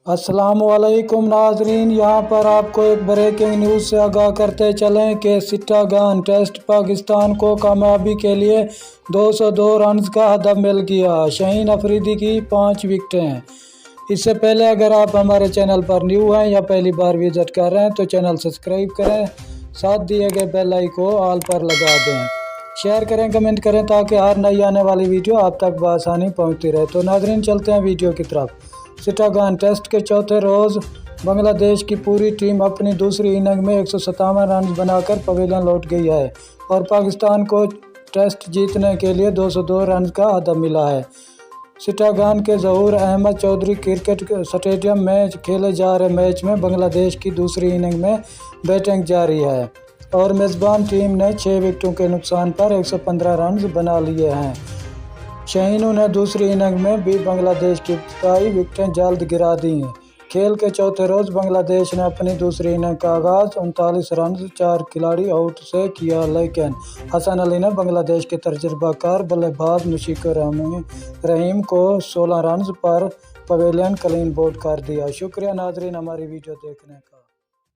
السلام علیکم ناظرین، یہاں پر آپ کو ایک بریکنگ نیوز سے آگاہ کرتے چلیں کہ چٹاگانگ ٹیسٹ پاکستان کو کامیابی کے لیے 202 رنز کا ہدف مل گیا۔ شاہین افریدی کی 5 وکٹیں ہیں۔ اس سے پہلے اگر آپ ہمارے چینل پر نیو ہیں یا پہلی بار وزٹ کر رہے ہیں تو چینل سبسکرائب کریں، ساتھ دیے گئے بیل آئیکن کو آل پر لگا دیں، شیئر کریں، کمنٹ کریں تاکہ ہر نئی آنے والی ویڈیو آپ تک بآسانی پہنچتی رہے۔ تو ناظرین چلتے ہیں ویڈیو کی طرف۔ چٹاگانگ ٹیسٹ کے چوتھے روز بنگلہ دیش کی پوری ٹیم اپنی دوسری اننگ میں 157 رنز بنا کر پویلین لوٹ گئی ہے اور پاکستان کو ٹیسٹ جیتنے کے لیے 202 رنز کا ہدف ملا ہے۔ چٹاگانگ کے ظہور احمد چودھری کرکٹ اسٹیڈیم میں کھیلے جا رہے میچ میں بنگلہ دیش کی دوسری اننگ میں بیٹنگ جاری ہے اور میزبان ٹیم نے 6 وکٹوں کے نقصان پر 115 رنز بنا لیے ہیں۔ شاہینوں نے دوسری اننگ میں بھی بنگلہ دیش کی ابتدائی وکٹیں جلد گرا دیں۔ کھیل کے چوتھے روز بنگلہ دیش نے اپنی دوسری اننگ کا آغاز 39 رنز 4 کھلاڑی آؤٹ سے کیا، لیکن حسن علی نے بنگلہ دیش کے تجربہ کار بلے باز مشفق رحیم کو 16 رنز پر پویلین کلین بولڈ کر دیا۔ شکریہ ناظرین ہماری ویڈیو دیکھنے کا۔